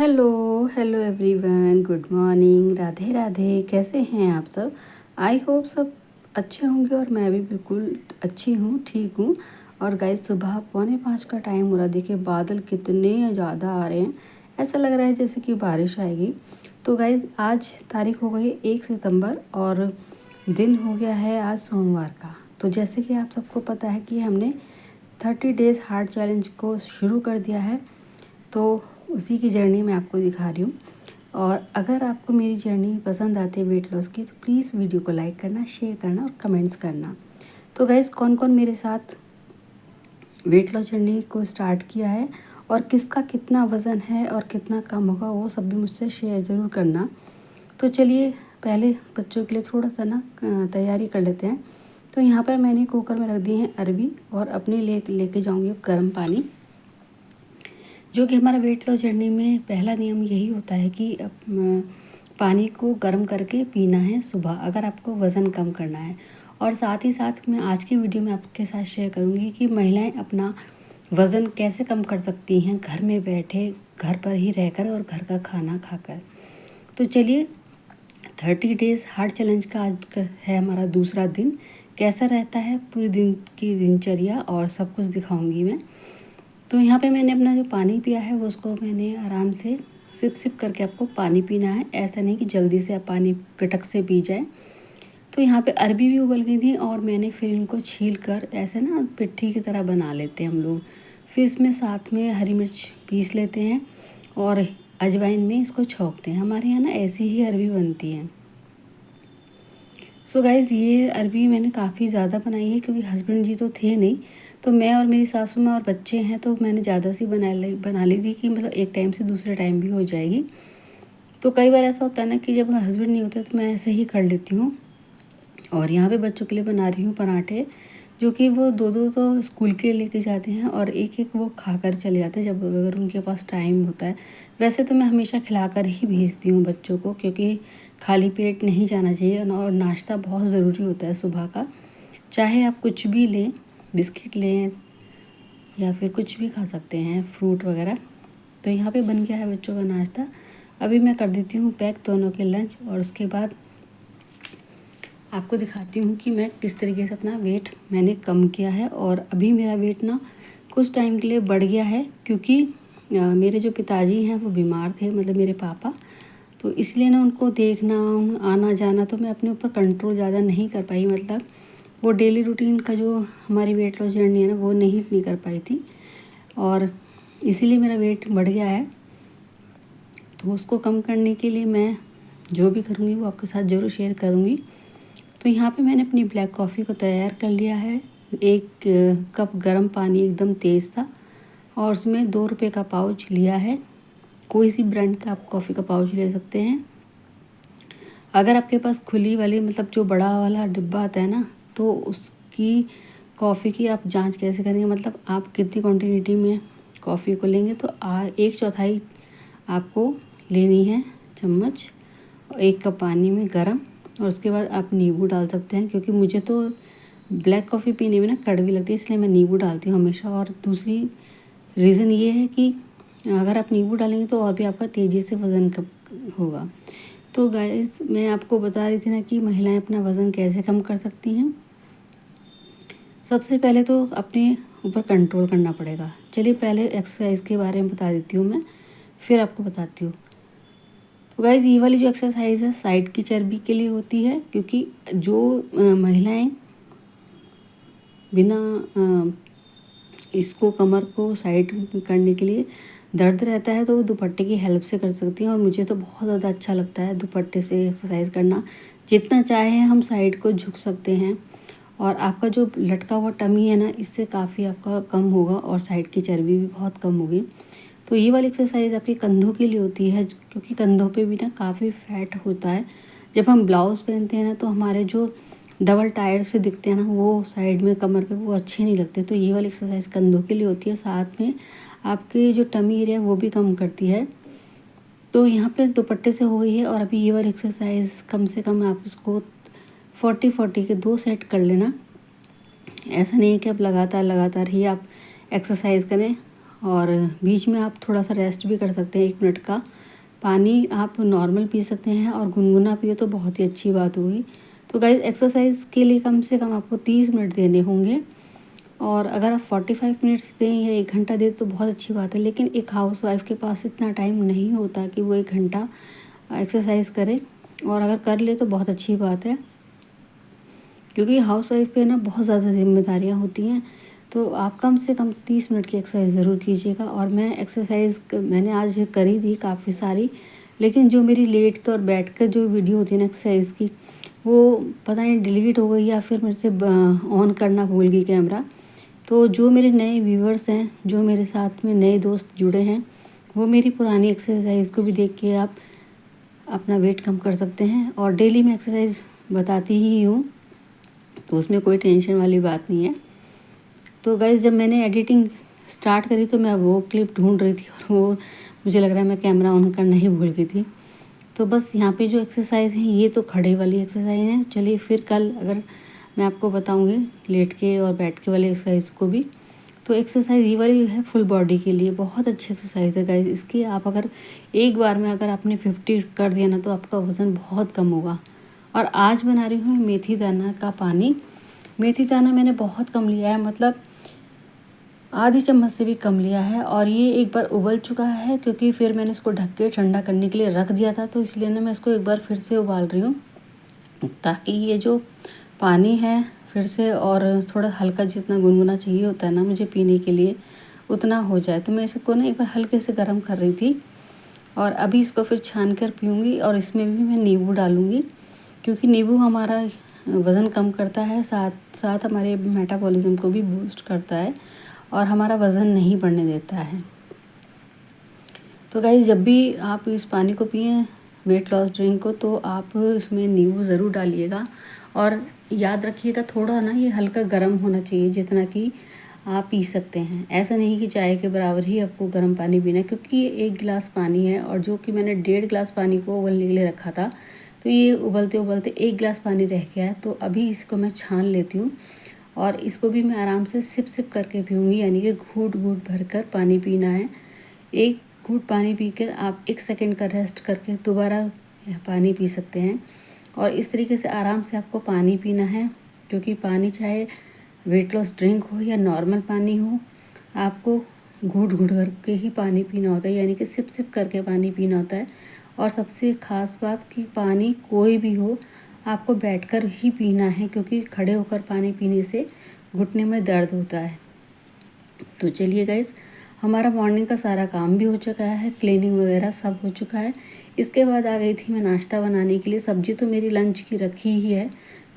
Hello hello everyone, good morning, Radhe Radhe. कैसे हैं आप सब? आई होप सब अच्छे होंगे और मैं भी बिल्कुल अच्छी हूँ, ठीक हूँ। और गाइस, सुबह 4:45 का टाइम हो रहा। देखिए बादल कितने ज़्यादा आ रहे हैं, ऐसा लग रहा है जैसे कि बारिश आएगी। तो गाइस, आज तारीख हो गई 1 सितंबर और दिन हो गया है आज सोमवार का। तो जैसे कि आप सबको पता है कि हमने 30 डेज़ हार्ट चैलेंज को शुरू कर दिया है, तो उसी की जर्नी मैं आपको दिखा रही हूँ। और अगर आपको मेरी जर्नी पसंद आती है वेट लॉस की, तो प्लीज़ वीडियो को लाइक करना, शेयर करना और कमेंट्स करना। तो गाइज़, कौन कौन मेरे साथ वेट लॉस जर्नी को स्टार्ट किया है और किसका कितना वज़न है और कितना कम होगा, वो सब भी मुझसे शेयर ज़रूर करना। तो चलिए पहले बच्चों के लिए थोड़ा सा ना तैयारी कर लेते हैं। तो यहाँ पर मैंने कुकर में रख दी है अरबी और अपने लेके जाऊँगी अब गर्म पानी। जो कि हमारा वेट लॉस जर्नी में पहला नियम यही होता है कि पानी को गर्म करके पीना है सुबह, अगर आपको वज़न कम करना है। और साथ ही साथ मैं आज की वीडियो में आपके साथ शेयर करूंगी कि महिलाएं अपना वज़न कैसे कम कर सकती हैं घर में बैठे, घर पर ही रहकर और घर का खाना खाकर। तो चलिए, 30 डेज़ हार्ट चैलेंज का आज है हमारा दूसरा दिन। कैसा रहता है पूरे दिन की दिनचर्या और सब कुछ दिखाऊंगी मैं। तो यहाँ पे मैंने अपना जो पानी पिया है वो उसको मैंने आराम से सिप सिप करके आपको पानी पीना है। ऐसा नहीं कि जल्दी से आप पानी गटक से पी जाए। तो यहाँ पे अरबी भी उबल गई थी और मैंने फिर इनको छील कर ऐसे ना पिट्ठी की तरह बना लेते हैं हम लोग। फिर इसमें साथ में हरी मिर्च पीस लेते हैं और अजवाइन में इसको छौंकते हैं। हमारे यहाँ ना ऐसी ही अरबी बनती है। सो गाइज़, ये अरबी मैंने काफ़ी ज़्यादा बनाई है क्योंकि हस्बैंड जी तो थे नहीं, तो मैं और मेरी सासू माँ और बच्चे हैं, तो मैंने ज़्यादा सी बना ली थी कि मतलब एक टाइम से दूसरे टाइम भी हो जाएगी। तो कई बार ऐसा होता है ना कि जब हस्बैंड नहीं होते तो मैं ऐसे ही कर लेती हूँ। और यहाँ पे बच्चों के लिए बना रही हूँ पराठे, जो कि वो दो दो तो स्कूल के लिए लेके जाते हैं और एक एक वो खाकर चले जाते हैं जब अगर उनके पास टाइम होता है। वैसे तो मैं हमेशा खिलाकर ही भेजती हूँ बच्चों को, क्योंकि खाली पेट नहीं जाना चाहिए और नाश्ता बहुत ज़रूरी होता है सुबह का। चाहे आप कुछ भी लें, बिस्किट लें या फिर कुछ भी खा सकते हैं, फ्रूट वगैरह। तो यहाँ पे बन गया है बच्चों का नाश्ता। अभी मैं कर देती हूँ पैक दोनों के लंच और उसके बाद आपको दिखाती हूँ कि मैं किस तरीके से अपना वेट मैंने कम किया है। और अभी मेरा वेट ना कुछ टाइम के लिए बढ़ गया है, क्योंकि मेरे जो पिताजी हैं वो बीमार थे, मतलब मेरे पापा। तो इसलिए ना उनको देखना, आना जाना, तो मैं अपने ऊपर कंट्रोल ज़्यादा नहीं कर पाई। मतलब वो डेली रूटीन का जो हमारी वेट लॉस जर्नी है ना, वो नहीं कर पाई थी और इसीलिए मेरा वेट बढ़ गया है। तो उसको कम करने के लिए मैं जो भी करूँगी वो आपके साथ ज़रूर शेयर करूँगी। तो यहाँ पे मैंने अपनी ब्लैक कॉफ़ी को तैयार कर लिया है। 1 कप गर्म पानी एकदम तेज़ था और उसमें 2 रुपये का पाउच लिया है। कोई सी ब्रांड का आप कॉफ़ी का पाउच ले सकते हैं। अगर आपके पास खुली वाली, मतलब जो बड़ा वाला डिब्बा आता है ना, तो उसकी कॉफ़ी की आप जांच कैसे करेंगे, मतलब आप कितनी क्वांटिटी में कॉफ़ी को लेंगे। तो 1/4 आपको लेनी है चम्मच 1 कप पानी में गरम। और उसके बाद आप नींबू डाल सकते हैं, क्योंकि मुझे तो ब्लैक कॉफ़ी पीने में ना कड़वी लगती है, इसलिए मैं नींबू डालती हूँ हमेशा। और दूसरी रीज़न ये है कि अगर आप नींबू डालेंगे तो और भी आपका तेज़ी से वज़न कम होगा। तो गाइस, मैं आपको बता रही थी ना कि महिलाएं अपना वज़न कैसे कम कर सकती हैं। सबसे पहले तो अपने ऊपर कंट्रोल करना पड़ेगा। चलिए पहले एक्सरसाइज के बारे में बता देती हूँ मैं, फिर आपको बताती हूँ। तो गाइस, ये वाली जो एक्सरसाइज है साइड की चर्बी के लिए होती है, क्योंकि जो महिलाएं बिना इसको कमर को साइड करने के लिए दर्द रहता है तो वो दुपट्टे की हेल्प से कर सकती हैं। और मुझे तो बहुत ज़्यादा अच्छा लगता है दुपट्टे से एक्सरसाइज करना। जितना चाहे हम साइड को झुक सकते हैं और आपका जो लटका हुआ टमी है ना, इससे काफ़ी आपका कम होगा और साइड की चर्बी भी बहुत कम होगी। तो ये वाली एक्सरसाइज आपके कंधों के लिए होती है, क्योंकि कंधों पे भी ना काफ़ी फैट होता है। जब हम ब्लाउज़ पहनते हैं ना, तो हमारे जो डबल टायर से दिखते हैं ना, वो साइड में कमर पे वो अच्छे नहीं लगते। तो ये वाली एक्सरसाइज कंधों के लिए होती है, साथ में आपके जो टमी एरिया वो भी कम करती है। तो यहाँ पे दुपट्टे से हो गई है। और अभी ये वाली एक्सरसाइज कम से कम आप इसको 40-40 के 2 सेट कर लेना। ऐसा नहीं है कि आप लगातार लगातार ही आप एक्सरसाइज करें और बीच में आप थोड़ा सा रेस्ट भी कर सकते हैं 1 मिनट का। पानी आप नॉर्मल पी सकते हैं और गुनगुना पिए तो बहुत ही अच्छी बात होगी। तो गाइस एक्सरसाइज के लिए कम से कम आपको 30 मिनट देने होंगे, और अगर आप 45 मिनट्स दें या 1 घंटा दें तो बहुत अच्छी बात है। लेकिन एक हाउसवाइफ के पास इतना टाइम नहीं होता कि वो 1 घंटा एक्सरसाइज करे, और अगर कर ले तो बहुत अच्छी बात है, क्योंकि हाउसवाइफ पे ना बहुत ज़्यादा जिम्मेदारियाँ होती हैं। तो आप कम से कम 30 मिनट की एक्सरसाइज ज़रूर कीजिएगा। और मैं एक्सरसाइज मैंने आज करी थी काफ़ी सारी, लेकिन जो मेरी लेट कर और बैठ कर जो वीडियो होती है ना एक्सरसाइज की, वो पता नहीं डिलीट हो गई या फिर मेरे से ऑन करना भूल गई कैमरा। तो जो मेरे नए व्यूवर्स हैं, जो मेरे साथ में नए दोस्त जुड़े हैं, वो मेरी पुरानी एक्सरसाइज को भी देख के आप अपना वेट कम कर सकते हैं। और डेली मैं एक्सरसाइज बताती ही हूँ, तो उसमें कोई टेंशन वाली बात नहीं है। तो गाइज़ जब मैंने एडिटिंग स्टार्ट करी तो मैं वो क्लिप ढूंढ रही थी, और वो मुझे लग रहा है मैं कैमरा ऑन करना ही भूल गई थी। तो बस यहाँ पे जो एक्सरसाइज है ये तो खड़े वाली एक्सरसाइज है। चलिए फिर कल अगर मैं आपको बताऊँगी लेट के और बैठ के वाली एक्सरसाइज को भी। तो एक्सरसाइज ये वाली है फुल बॉडी के लिए, बहुत अच्छी एक्सरसाइज है गाइज। इसकी आप अगर एक बार में अगर आपने 50 कर दिया ना तो आपका वज़न बहुत कम होगा। और आज बना रही हूँ मेथी दाना का पानी। मेथी दाना मैंने बहुत कम लिया है, मतलब आधी चम्मच से भी कम लिया है। और ये एक बार उबल चुका है, क्योंकि फिर मैंने इसको ढक के ठंडा करने के लिए रख दिया था, तो इसलिए ना मैं इसको एक बार फिर से उबाल रही हूँ, ताकि ये जो पानी है फिर से और थोड़ा हल्का जितना गुनगुना चाहिए होता है ना मुझे पीने के लिए उतना हो जाए। तो मैं इसको ना एक बार हल्के से गर्म कर रही थी, और अभी इसको फिर छान कर पीऊँगी। और इसमें भी मैं नींबू डालूँगी, क्योंकि नींबू हमारा वज़न कम करता है, साथ साथ हमारे मेटाबॉलिज्म को भी बूस्ट करता है, और हमारा वज़न नहीं बढ़ने देता है। तो गाइस जब भी आप इस पानी को पिएं, वेट लॉस ड्रिंक को, तो आप इसमें नींबू ज़रूर डालिएगा। और याद रखिएगा थोड़ा ना ये हल्का गर्म होना चाहिए, जितना कि आप पी सकते हैं। ऐसा नहीं कि चाय के बराबर ही आपको गर्म पानी पीना है, क्योंकि ये 1 गिलास पानी है, और जो कि मैंने 1.5 गिलास पानी को उबलने के लिए रखा था, तो ये उबलते उबलते 1 गिलास पानी रह गया है। तो अभी इसको मैं छान लेती हूँ, और इसको भी मैं आराम से सिप सिप करके पीऊँगी, यानी कि घूट घूट भर कर पानी पीना है। एक घूट पानी पीकर आप 1 सेकंड का रेस्ट करके दोबारा पानी पी सकते हैं। और इस तरीके से आराम से आपको पानी पीना है, क्योंकि पानी चाहे वेट लॉस ड्रिंक हो या नॉर्मल पानी हो, आपको घूट घूट करके ही पानी पीना होता है, यानी कि सिप सिप करके पानी पीना होता है। और सबसे ख़ास बात कि पानी कोई भी हो आपको बैठकर ही पीना है, क्योंकि खड़े होकर पानी पीने से घुटने में दर्द होता है। तो चलिए गाइस, हमारा मॉर्निंग का सारा काम भी हो चुका है, क्लीनिंग वगैरह सब हो चुका है। इसके बाद आ गई थी मैं नाश्ता बनाने के लिए। सब्ज़ी तो मेरी लंच की रखी ही है,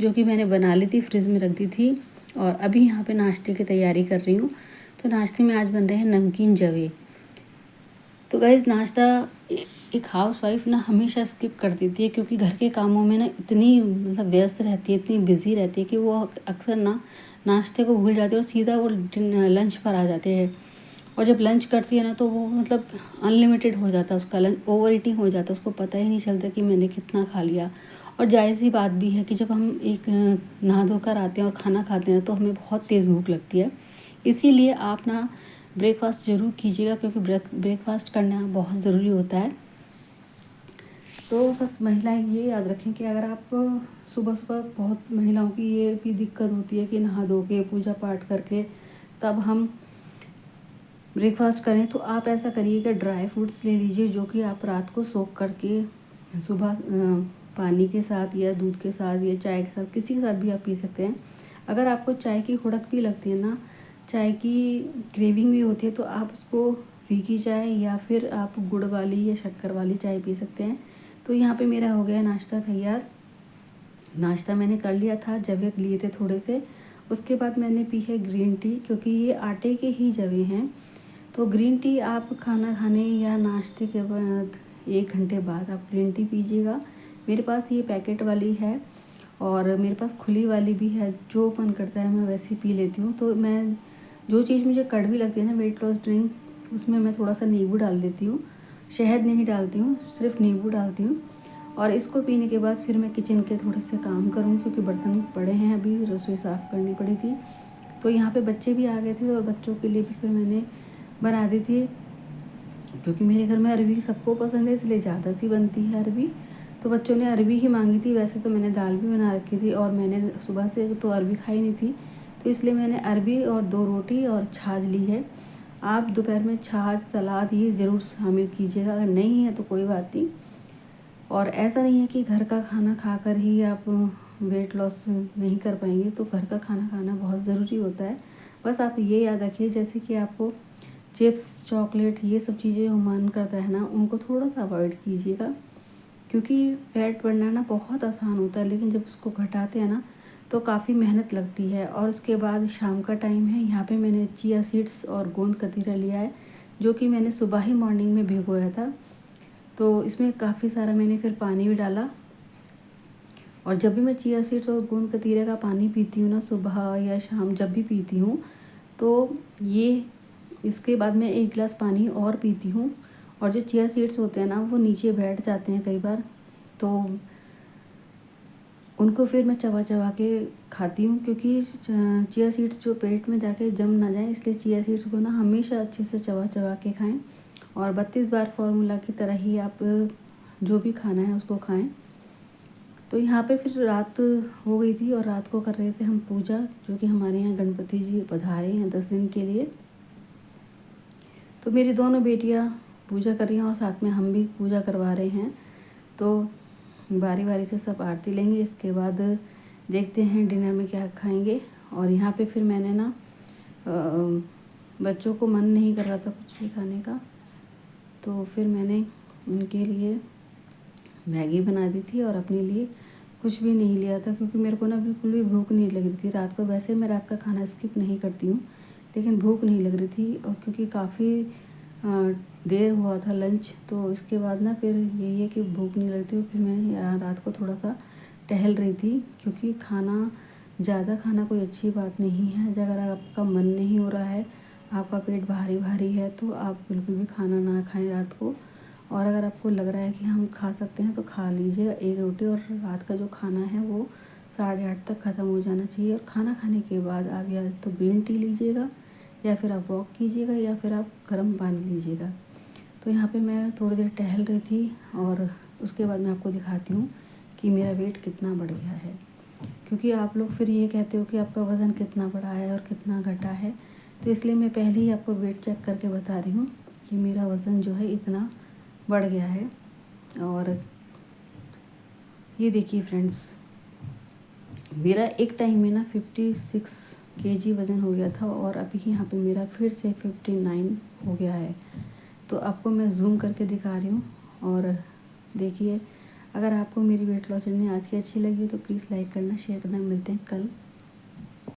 जो कि मैंने बना ली थी, फ्रिज में रख दी थी। और अभी यहाँ पे नाश्ते की तैयारी कर रही हूँ। तो नाश्ते में आज बन रहे हैं नमकीन जवे। तो गाइस नाश्ता एक हाउसवाइफ ना हमेशा स्किप कर देती है, क्योंकि घर के कामों में ना इतनी मतलब व्यस्त रहती है, इतनी बिजी रहती है, कि वो अक्सर ना नाश्ते को भूल जाती है और सीधा वो लंच पर आ जाते हैं। और जब लंच करती है ना तो वो मतलब अनलिमिटेड हो जाता है उसका लंच, ओवर ईटिंग हो जाता है, उसको पता ही नहीं चलता कि मैंने कितना खा लिया। और जायज़ सी बात भी है कि जब हम एक नहा धोकर आते हैं और खाना खाते हैं तो हमें बहुत तेज़ भूख लगती है। इसीलिए आप ना ब्रेकफास्ट ज़रूर कीजिएगा, क्योंकि ब्रेकफास्ट करना बहुत ज़रूरी होता है। तो बस महिलाएं ये याद रखें कि अगर आप सुबह सुबह, बहुत महिलाओं की ये भी दिक्कत होती है कि नहा धो के पूजा पाठ करके तब हम ब्रेकफास्ट करें, तो आप ऐसा करिए कि ड्राई फ्रूट्स ले लीजिए, जो कि आप रात को सोख करके सुबह पानी के साथ या दूध के साथ या चाय के साथ, किसी के साथ भी आप पी सकते हैं। अगर आपको चाय की हुड़क भी लगती है ना, चाय की क्रेविंग भी होती है, तो आप उसको फीकी चाय या फिर आप गुड़ वाली या शक्कर वाली चाय पी सकते हैं। तो यहाँ पे मेरा हो गया नाश्ता तैयार। नाश्ता मैंने कर लिया था, जवे लिए थे थोड़े से। उसके बाद मैंने पी है ग्रीन टी, क्योंकि ये आटे के ही जवे हैं। तो ग्रीन टी आप खाना खाने या नाश्ते के बाद 1 घंटे बाद आप ग्रीन टी पीजिएगा। मेरे पास ये पैकेट वाली है, और मेरे पास खुली वाली भी है, जो मन करता है मैं वैसे पी लेती हूँ। तो मैं जो चीज़ मुझे कड़वी लगती है ना वेट लॉस ड्रिंक, उसमें मैं थोड़ा सा नींबू डाल देती हूँ, शहद नहीं डालती हूँ, सिर्फ नींबू डालती हूँ। और इसको पीने के बाद फिर मैं किचन के थोड़े से काम करूँगी, क्योंकि बर्तन पड़े हैं, अभी रसोई साफ़ करनी पड़ी थी। तो यहाँ पे बच्चे भी आ गए थे, और बच्चों के लिए भी फिर मैंने बना दी थी, क्योंकि मेरे घर में अरबी सबको पसंद है इसलिए ज़्यादा सी बनती है अरबी। तो बच्चों ने अरबी ही मांगी थी, वैसे तो मैंने दाल भी बना रखी थी और मैंने सुबह से तो अरबी खाई नहीं थी, तो इसलिए मैंने अरबी और 2 रोटी और छाछ ली है। आप दोपहर में छाछ सलाद ये ज़रूर शामिल कीजिएगा, अगर नहीं है तो कोई बात नहीं। और ऐसा नहीं है कि घर का खाना खाकर ही आप वेट लॉस नहीं कर पाएंगे, तो घर का खाना खाना बहुत ज़रूरी होता है। बस आप ये याद रखिए, जैसे कि आपको चिप्स, चॉकलेट ये सब चीज़ें जो मन करता है ना, उनको थोड़ा सा अवॉइड कीजिएगा, क्योंकि फैट बढ़ना ना बहुत आसान होता है, लेकिन जब उसको घटाते हैं ना तो काफ़ी मेहनत लगती है। और उसके बाद शाम का टाइम है, यहाँ पे मैंने चिया सीड्स और गोंद कतीरा लिया है, जो कि मैंने सुबह ही मॉर्निंग में भिगोया था। तो इसमें काफ़ी सारा मैंने फिर पानी भी डाला। और जब भी मैं चिया सीड्स और गोंद कतीरे का पानी पीती हूँ ना, सुबह या शाम जब भी पीती हूँ, तो ये इसके बाद मैं 1 गिलास पानी और पीती हूँ। और जो चिया सीड्स होते हैं ना, वो नीचे बैठ जाते हैं कई बार, तो उनको फिर मैं चबा चबा के खाती हूँ, क्योंकि चिया सीड्स जो पेट में जाके जम ना जाए, इसलिए चिया सीड्स को ना हमेशा अच्छे से चबा चबा के खाएं। और 32 बार फार्मूला की तरह ही आप जो भी खाना है उसको खाएं। तो यहाँ पे फिर रात हो गई थी और रात को कर रहे थे हम पूजा, जो कि हमारे यहाँ गणपति जी पधारे हैं 10 दिन के लिए। तो मेरी दोनों बेटियाँ पूजा कर रही हैं और साथ में हम भी पूजा करवा रहे हैं। तो बारी बारी से सब आरती लेंगे, इसके बाद देखते हैं डिनर में क्या खाएंगे। और यहाँ पे फिर मैंने ना बच्चों को मन नहीं कर रहा था कुछ भी खाने का, तो फिर मैंने उनके लिए मैगी बना दी थी और अपने लिए कुछ भी नहीं लिया था, क्योंकि मेरे को ना बिल्कुल भी भूख नहीं लग रही थी रात को। वैसे मैं रात का खाना स्किप नहीं करती हूँ, लेकिन भूख नहीं लग रही थी, और क्योंकि काफ़ी देर हुआ था लंच, तो इसके बाद ना फिर यही है कि भूख नहीं लगती। और फिर मैं रात को थोड़ा सा टहल रही थी, क्योंकि खाना ज़्यादा खाना कोई अच्छी बात नहीं है। अगर आपका मन नहीं हो रहा है, आपका पेट भारी भारी है, तो आप बिल्कुल भी खाना ना खाएं रात को। और अगर आपको लग रहा है कि हम खा सकते हैं तो खा लीजिए 1 रोटी, और रात का जो खाना है वो 8:30 तक ख़त्म हो जाना चाहिए। और खाना खाने के बाद आप या तो ग्रीन टी लीजिएगा, या फिर आप वॉक कीजिएगा, या फिर आप गर्म पानी लीजिएगा। तो यहाँ पे मैं थोड़ी देर टहल रही थी, और उसके बाद मैं आपको दिखाती हूँ कि मेरा वेट कितना बढ़ गया है। क्योंकि आप लोग फिर ये कहते हो कि आपका वज़न कितना बढ़ा है और कितना घटा है, तो इसलिए मैं पहले ही आपको वेट चेक करके बता रही हूँ कि मेरा वज़न जो है इतना बढ़ गया है। और ये देखिए फ्रेंड्स, मेरा एक टाइम में ना 56 केजी वज़न हो गया था, और अभी यहाँ पे मेरा फिर से 59 हो गया है। तो आपको मैं ज़ूम करके दिखा रही हूँ, और देखिए, अगर आपको मेरी वेट लॉस जर्नी आज की अच्छी लगी तो प्लीज़ लाइक करना, शेयर करना। मिलते हैं कल